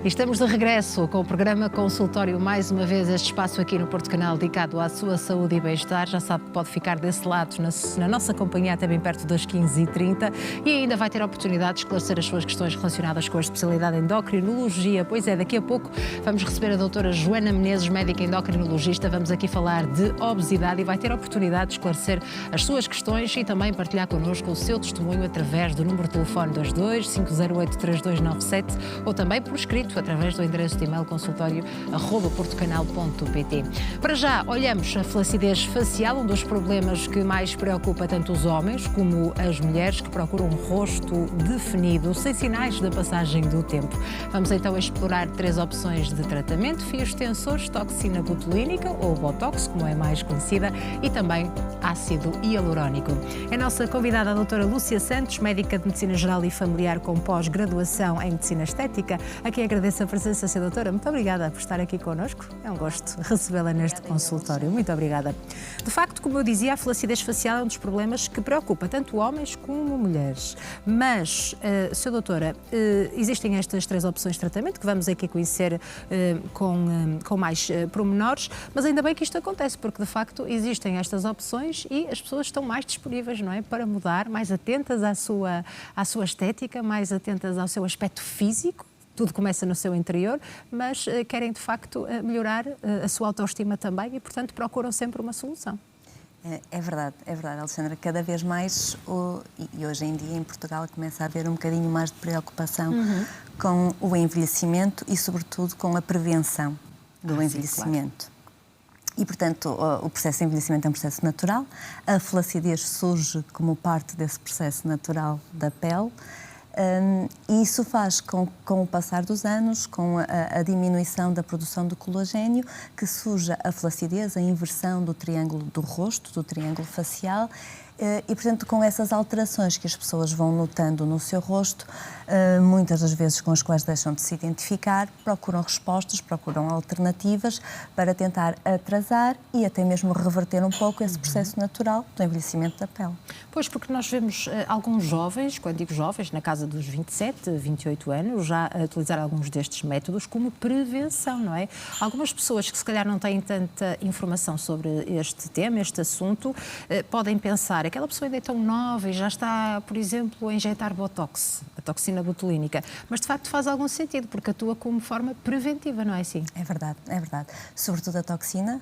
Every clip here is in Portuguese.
E estamos de regresso com o programa Consultório, mais uma vez este espaço aqui no Porto Canal dedicado à sua saúde e bem-estar. Já sabe que pode ficar desse lado na nossa companhia até bem perto das 15h30 e ainda vai ter a oportunidade de esclarecer as suas questões relacionadas com a especialidade endocrinologia. Pois é, daqui a pouco vamos receber a doutora Joana Menezes, médica endocrinologista. Vamos aqui falar de obesidade e vai ter a oportunidade de esclarecer as suas questões e também partilhar connosco o seu testemunho através do número de telefone 22 508 3297 ou também por escrito através do endereço de e-mail consultório@portocanal.pt. Para já, olhamos a flacidez facial, um dos problemas que mais preocupa tanto os homens como as mulheres, que procuram um rosto definido, sem sinais da passagem do tempo. Vamos então explorar 3 opções de tratamento: fios tensores, toxina botulínica ou Botox, como é mais conhecida, e também ácido hialurónico. É nossa convidada a doutora Lúcia Santos, médica de Medicina Geral e Familiar com pós-graduação em Medicina Estética, a quem agradeço a presença, Sra. Doutora. Muito obrigada por estar aqui connosco. É um gosto recebê-la neste consultório. Muito obrigada. De facto, como eu dizia, a flacidez facial é um dos problemas que preocupa tanto homens como mulheres. Mas, Sra. Doutora, existem estas 3 opções de tratamento que vamos aqui conhecer com mais pormenores, mas ainda bem que isto acontece, porque de facto existem estas opções e as pessoas estão mais disponíveis, não é, para mudar, mais atentas à sua estética, mais atentas ao seu aspecto físico. Tudo começa no seu interior, mas querem de facto melhorar a sua autoestima também e, portanto, procuram sempre uma solução. É verdade, Alexandra. Cada vez mais, e hoje em dia em Portugal, começa a haver um bocadinho mais de preocupação com o envelhecimento e, sobretudo, com a prevenção do envelhecimento. Claro. E, portanto, o processo de envelhecimento é um processo natural. A flacidez surge como parte desse processo natural da pele. E isso faz com o passar dos anos, com a diminuição da produção de colagênio, que surja a flacidez, a inversão do triângulo do rosto, do triângulo facial. E, portanto, com essas alterações que as pessoas vão notando no seu rosto, muitas das vezes com as quais deixam de se identificar, procuram respostas, procuram alternativas para tentar atrasar e até mesmo reverter um pouco esse processo natural do envelhecimento da pele. Pois, porque nós vemos alguns jovens, quando digo jovens, na casa dos 27, 28 anos, já a utilizar alguns destes métodos como prevenção, não é? Algumas pessoas que se calhar não têm tanta informação sobre este tema, este assunto, podem pensar: aquela pessoa ainda é tão nova e já está, por exemplo, a injetar Botox, a toxina botulínica. Mas, de facto, faz algum sentido, porque atua como forma preventiva, não é assim? É verdade. Sobretudo a toxina,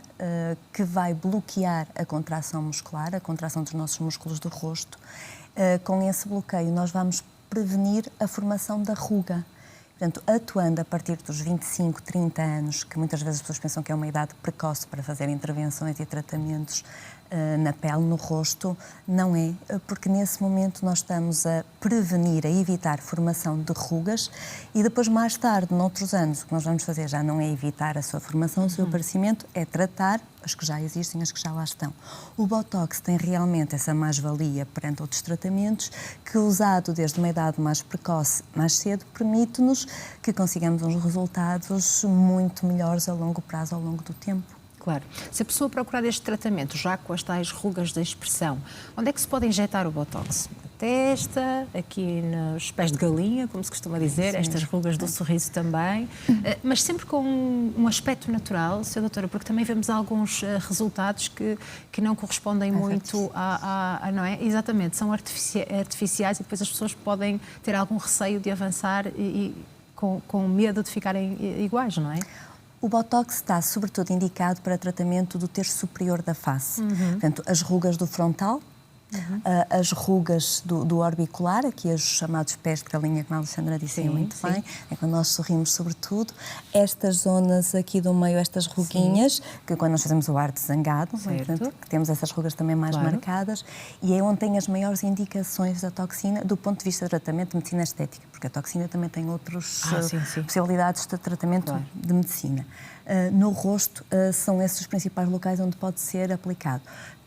que vai bloquear a contração muscular, a contração dos nossos músculos do rosto. Com esse bloqueio, nós vamos prevenir a formação da ruga. Portanto, atuando a partir dos 25, 30 anos, que muitas vezes as pessoas pensam que é uma idade precoce para fazer intervenções e tratamentos na pele, no rosto, não é, porque nesse momento nós estamos a prevenir, a evitar formação de rugas e depois, mais tarde, noutros anos, o que nós vamos fazer já não é evitar a sua formação, o seu aparecimento, é tratar as que já existem, as que já lá estão. O Botox tem realmente essa mais-valia perante outros tratamentos que, usado desde uma idade mais precoce, mais cedo, permite-nos que consigamos uns resultados muito melhores a longo prazo, ao longo do tempo. Claro. Se a pessoa procurar este tratamento, já com as tais rugas da expressão, onde é que se pode injetar o Botox? Na testa, aqui nos pés de galinha, como se costuma dizer, sim, estas rugas do sorriso também, mas sempre com um aspecto natural, Sra. Doutora, porque também vemos alguns resultados que não correspondem muito não é? Exatamente, são artificiais e depois as pessoas podem ter algum receio de avançar e com medo de ficarem iguais, não é? O Botox está, sobretudo, indicado para tratamento do terço superior da face. Portanto, as rugas do frontal, as rugas do orbicular, aqui os chamados pés de galinha, como a Alexandra disse muito bem, é quando nós sorrimos, sobretudo. Estas zonas aqui do meio, estas ruguinhas, que quando nós fazemos o ar de zangado, portanto, que temos essas rugas também mais marcadas, e é onde tem as maiores indicações da toxina do ponto de vista de tratamento de medicina estética, porque a toxina também tem outras possibilidades de tratamento de medicina. No rosto, são esses os principais locais onde pode ser aplicado.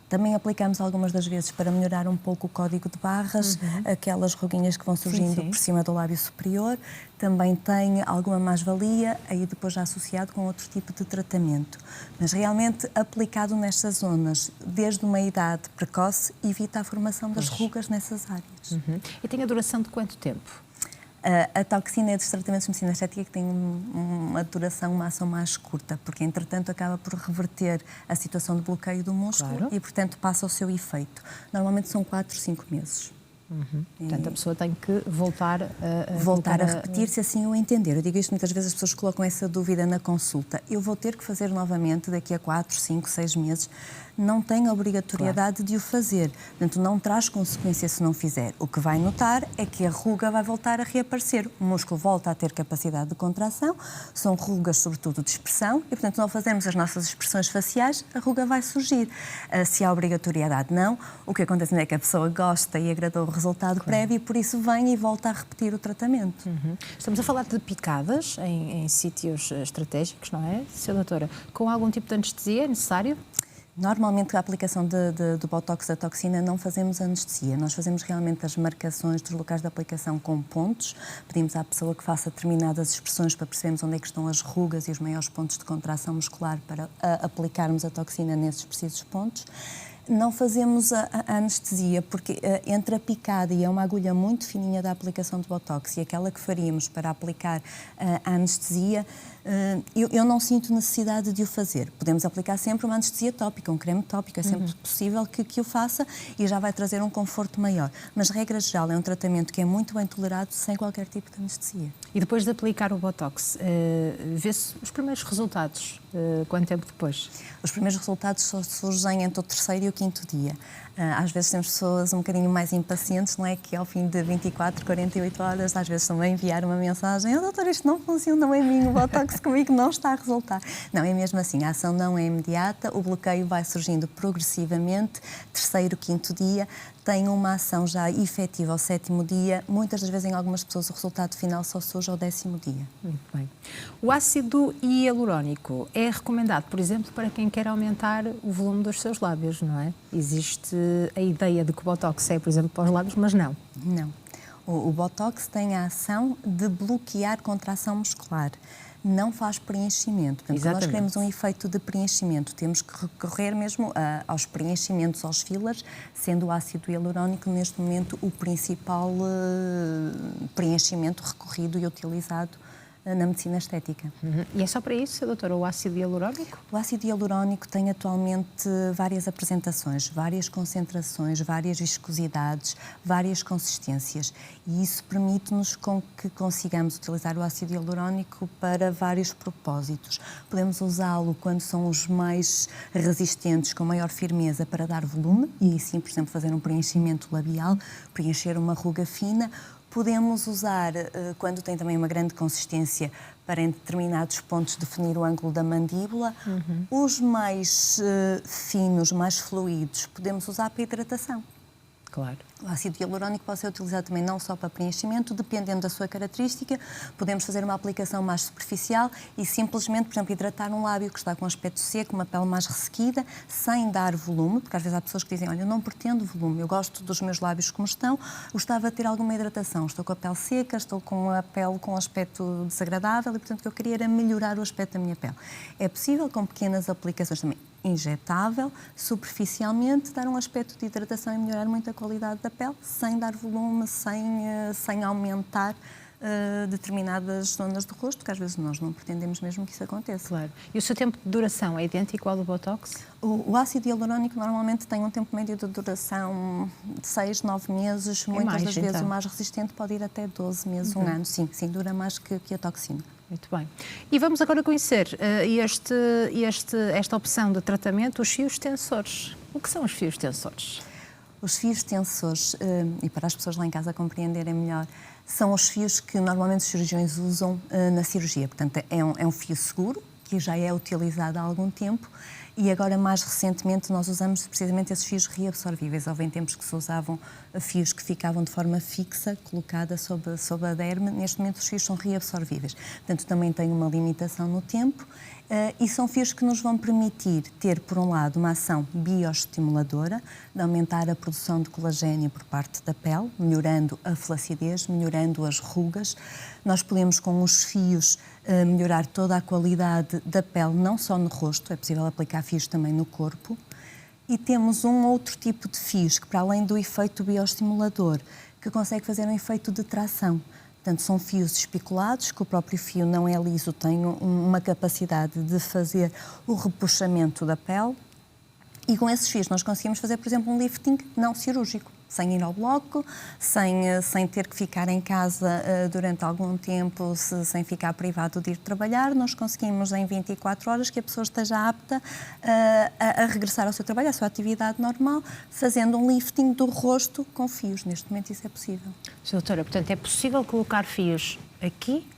Também aplicamos algumas das vezes para melhorar um pouco o código de barras, aquelas ruguinhas que vão surgindo por cima do lábio superior. Também tem alguma mais-valia, aí depois já associado com outro tipo de tratamento. Mas realmente aplicado nestas zonas, desde uma idade precoce, evita a formação das rugas nessas áreas. E tem a duração de quanto tempo? A toxina é dos tratamentos de medicina estética que tem uma duração, uma ação mais curta, porque, entretanto, acaba por reverter a situação de bloqueio do músculo e, portanto, passa o seu efeito. Normalmente são 4, 5 meses. Portanto, a pessoa tem que voltar a repetir, se assim o entender. Eu digo isto muitas vezes, as pessoas colocam essa dúvida na consulta. Eu vou ter que fazer novamente daqui a 4, 5, 6 meses. Não tem a obrigatoriedade de o fazer. Portanto, não traz consequência se não fizer. O que vai notar é que a ruga vai voltar a reaparecer. O músculo volta a ter capacidade de contração. São rugas, sobretudo, de expressão. E, portanto, não fazermos as nossas expressões faciais, a ruga vai surgir. Se há obrigatoriedade, não. O que acontece é que a pessoa gosta e agradou o resultado prévio e, por isso, vem e volta a repetir o tratamento. Estamos a falar de picadas em sítios estratégicos, não é, Sra. Doutora? Com algum tipo de anestesia é necessário? Normalmente, a aplicação do Botox, da toxina, não fazemos anestesia. Nós fazemos realmente as marcações dos locais de aplicação com pontos. Pedimos à pessoa que faça determinadas expressões para percebermos onde é que estão as rugas e os maiores pontos de contração muscular para aplicarmos a toxina nesses precisos pontos. Não fazemos a anestesia, porque entre a picada e uma agulha muito fininha da aplicação de Botox e aquela que faríamos para aplicar a anestesia, eu não sinto necessidade de o fazer. Podemos aplicar sempre uma anestesia tópica, um creme tópico, é sempre possível que o faça e já vai trazer um conforto maior. Mas, regra geral, é um tratamento que é muito bem tolerado sem qualquer tipo de anestesia. E depois de aplicar o Botox, vê-se os primeiros resultados? Quanto tempo depois? Os primeiros resultados só surgem entre o 3º e o 5º dia. Às vezes temos pessoas um bocadinho mais impacientes, não é? Que ao fim de 24, 48 horas, às vezes também enviar uma mensagem: doutor, isto não funciona bem em mim, o Botox comigo não está a resultar. Não, é mesmo assim, a ação não é imediata, o bloqueio vai surgindo progressivamente, 3º, 5º dia, tem uma ação já efetiva ao 7º dia. Muitas das vezes, em algumas pessoas, o resultado final só surge ao 10º dia. Muito bem. O ácido hialurónico é recomendado, por exemplo, para quem quer aumentar o volume dos seus lábios, não é? Existe a ideia de que o Botox é, por exemplo, para os lábios, mas não. Não. O Botox tem a ação de bloquear contração muscular. Não faz preenchimento. Portanto, quando nós queremos um efeito de preenchimento, temos que recorrer mesmo aos preenchimentos, aos fillers, sendo o ácido hialurónico, neste momento, o principal preenchimento recorrido e utilizado na medicina estética. E é só para isso, doutora, o ácido hialurónico? O ácido hialurónico tem atualmente várias apresentações, várias concentrações, várias viscosidades, várias consistências, e isso permite-nos com que consigamos utilizar o ácido hialurónico para vários propósitos. Podemos usá-lo quando são os mais resistentes, com maior firmeza, para dar volume, e aí sim, por exemplo, fazer um preenchimento labial, preencher uma ruga fina. Podemos usar, quando tem também uma grande consistência, para em determinados pontos definir o ângulo da mandíbula. Os mais finos, mais fluidos, podemos usar para hidratação. Claro. O ácido hialurónico pode ser utilizado também não só para preenchimento, dependendo da sua característica. Podemos fazer uma aplicação mais superficial e simplesmente, por exemplo, hidratar um lábio que está com um aspecto seco, uma pele mais ressequida, sem dar volume, porque às vezes há pessoas que dizem: olha, eu não pretendo volume, eu gosto dos meus lábios como estão, gostava de ter alguma hidratação, estou com a pele seca, estou com a pele com um aspecto desagradável e, portanto, o que eu queria era melhorar o aspecto da minha pele. É possível, com pequenas aplicações também injetável, superficialmente, dar um aspecto de hidratação e melhorar muito a qualidade da pele, sem dar volume, sem aumentar determinadas zonas do rosto, que às vezes nós não pretendemos mesmo que isso aconteça. Claro. E o seu tempo de duração é idêntico ao do Botox? O ácido hialurónico normalmente tem um tempo médio de duração de 6, 9 meses, muitas das vezes o mais resistente pode ir até 12 meses, um ano, sim, dura mais que a toxina. Muito bem. E vamos agora conhecer esta opção de tratamento, os fios tensores. O que são os fios tensores? Os fios tensores, e para as pessoas lá em casa compreenderem melhor, são os fios que normalmente os cirurgiões usam na cirurgia. Portanto, é um fio seguro, que já é utilizado há algum tempo, e agora, mais recentemente, nós usamos precisamente esses fios reabsorvíveis. Houve tempos que se usavam fios que ficavam de forma fixa, colocada sob a derme. Neste momento, os fios são reabsorvíveis. Portanto, também tem uma limitação no tempo. E são fios que nos vão permitir ter, por um lado, uma ação bioestimuladora, de aumentar a produção de colagênio por parte da pele, melhorando a flacidez, melhorando as rugas. Nós podemos, com os fios, melhorar toda a qualidade da pele, não só no rosto, é possível aplicar fios também no corpo. E temos um outro tipo de fios que, para além do efeito bioestimulador, que consegue fazer um efeito de tração. Portanto, são fios espiculados, que o próprio fio não é liso, tem uma capacidade de fazer o repuxamento da pele. E com esses fios nós conseguimos fazer, por exemplo, um lifting não cirúrgico, sem ir ao bloco, sem ter que ficar em casa durante algum tempo, sem ficar privado de ir trabalhar. Nós conseguimos em 24 horas que a pessoa esteja apta a regressar ao seu trabalho, à sua atividade normal, fazendo um lifting do rosto com fios. Neste momento isso é possível. Doutora, portanto, é possível colocar fios aqui,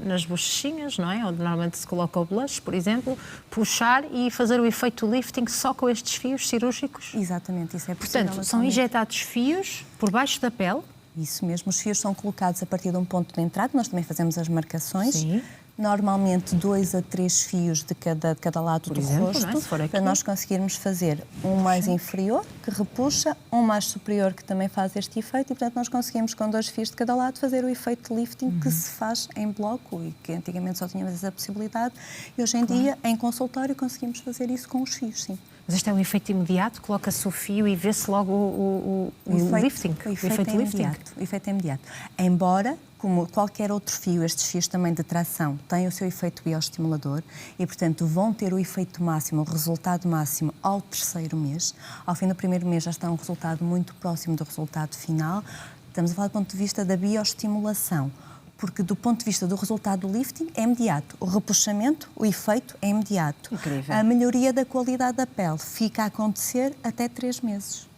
nas bochechinhas, não é? Onde normalmente se coloca o blush, por exemplo, puxar e fazer o efeito lifting só com estes fios cirúrgicos? Exatamente, isso é possível. Portanto, são injetados fios por baixo da pele? Isso mesmo, os fios são colocados a partir de um ponto de entrada, nós também fazemos as marcações. Sim. Normalmente 2 a 3 fios de cada lado por do exemplo, rosto, não é? Se for aqui. Para nós conseguirmos fazer um mais inferior, que repuxa, um mais superior, que também faz este efeito, e portanto nós conseguimos com 2 fios de cada lado fazer o efeito lifting que se faz em bloco, e que antigamente só tínhamos essa possibilidade, e hoje em dia, em consultório, conseguimos fazer isso com os fios, sim. Mas este é um efeito imediato? Coloca-se o fio e vê-se logo o lifting? O efeito é imediato. O efeito é imediato. Embora, como qualquer outro fio, estes fios também de tração têm o seu efeito bioestimulador e, portanto, vão ter o efeito máximo, o resultado máximo ao 3º mês. Ao fim do 1º mês já está um resultado muito próximo do resultado final. Estamos a falar do ponto de vista da bioestimulação, porque do ponto de vista do resultado do lifting é imediato. O repuxamento, o efeito é imediato. Incrível. A melhoria da qualidade da pele fica a acontecer até 3 meses.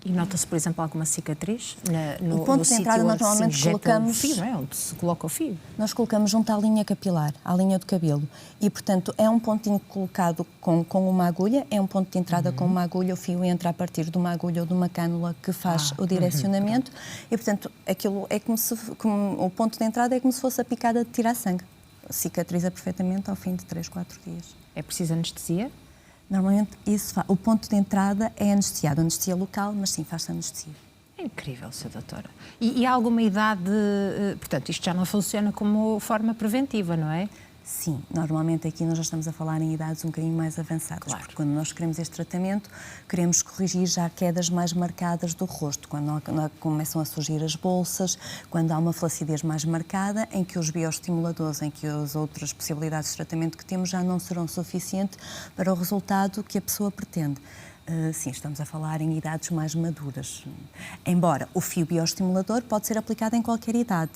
E nota-se, por exemplo, alguma cicatriz o ponto de entrada nós normalmente colocamos... O fio, não é? Onde se coloca o fio. Nós colocamos junto à linha capilar, à linha do cabelo. E, portanto, é um pontinho colocado com uma agulha, é um ponto de entrada com uma agulha, o fio entra a partir de uma agulha ou de uma cânula que faz o direcionamento. E, portanto, aquilo é o ponto de entrada é como se fosse a picada de tirar sangue. Cicatriza perfeitamente ao fim de 3, 4 dias. É preciso anestesia? Normalmente, o ponto de entrada é anestesiado, anestesia local, mas sim, faz-se anestesia. É incrível, Sra. Doutora. E há alguma idade... Portanto, isto já não funciona como forma preventiva, não é? Sim, normalmente aqui nós já estamos a falar em idades um bocadinho mais avançadas, claro. Porque quando nós queremos este tratamento, queremos corrigir já quedas mais marcadas do rosto, quando começam a surgir as bolsas, quando há uma flacidez mais marcada, em que os bioestimuladores, em que as outras possibilidades de tratamento que temos já não serão suficientes para o resultado que a pessoa pretende. Sim, estamos a falar em idades mais maduras. Embora o fio bioestimulador pode ser aplicado em qualquer idade.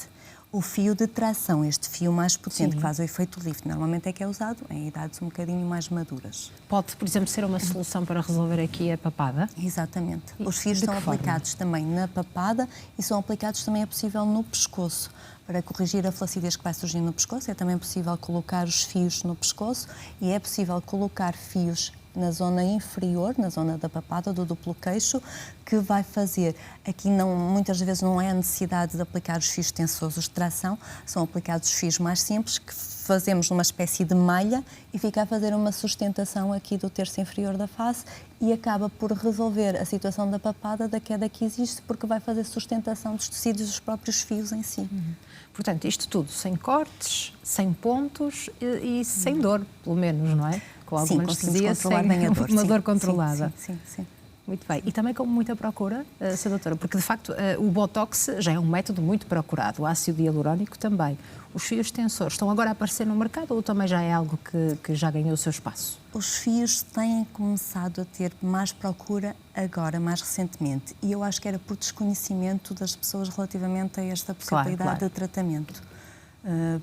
O fio de tração, este fio mais potente, que faz o efeito lift, normalmente é que é usado em idades um bocadinho mais maduras. Pode, por exemplo, ser uma solução para resolver aqui a papada? Exatamente. Os fios são aplicados também na papada e são aplicados também, é possível, no pescoço. Para corrigir a flacidez que vai surgir no pescoço, é também possível colocar os fios no pescoço e é possível colocar fios na zona inferior, na zona da papada, do duplo queixo, que vai fazer, aqui muitas vezes não é a necessidade de aplicar os fios tensosos de tração, são aplicados os fios mais simples, que fazemos numa espécie de malha e fica a fazer uma sustentação aqui do terço inferior da face e acaba por resolver a situação da papada, da queda que existe, porque vai fazer sustentação dos tecidos dos próprios fios em si. Portanto, isto tudo sem cortes, sem pontos e sem dor, pelo menos, não é? Com alguma anestesia, sem uma dor controlada. Sim. Muito bem. E também com muita procura, Sra. Doutora, porque de facto o Botox já é um método muito procurado, o ácido hialurónico também. Os fios tensores estão agora a aparecer no mercado ou também já é algo que já ganhou o seu espaço? Os fios têm começado a ter mais procura agora, mais recentemente. E eu acho que era por desconhecimento das pessoas relativamente a esta possibilidade de tratamento.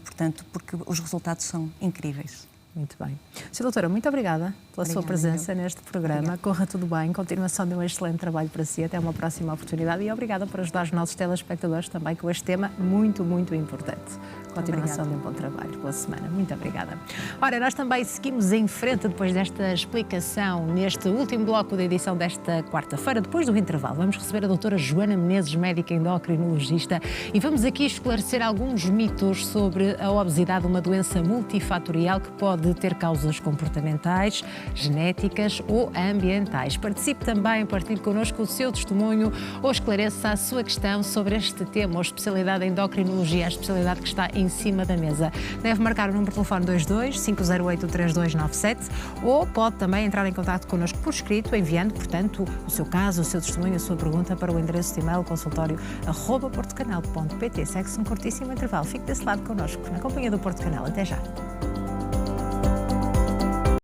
Portanto, porque os resultados são incríveis. Muito bem. Sra. Doutora, muito obrigada pela sua presença neste programa. Obrigada. Corra tudo bem. Continuação de um excelente trabalho para si. Até uma próxima oportunidade. E obrigada por ajudar os nossos telespectadores também com este tema muito, muito importante. Continuação de um bom trabalho. Boa semana. Muito obrigada. Ora, nós também seguimos em frente depois desta explicação neste último bloco da edição desta quarta-feira. Depois do intervalo, vamos receber a doutora Joana Menezes, médica endocrinologista, e vamos aqui esclarecer alguns mitos sobre a obesidade, uma doença multifatorial que pode de ter causas comportamentais, genéticas ou ambientais. Participe também, partilhe connosco o seu testemunho ou esclareça a sua questão sobre este tema ou especialidade em endocrinologia, a especialidade que está em cima da mesa. Deve marcar o número de telefone 22 508 3297 ou pode também entrar em contato connosco por escrito, enviando, portanto, o seu caso, o seu testemunho, a sua pergunta para o endereço de e-mail consultório@portocanal.pt. Segue-se um curtíssimo intervalo. Fique desse lado connosco, na companhia do Porto Canal. Até já.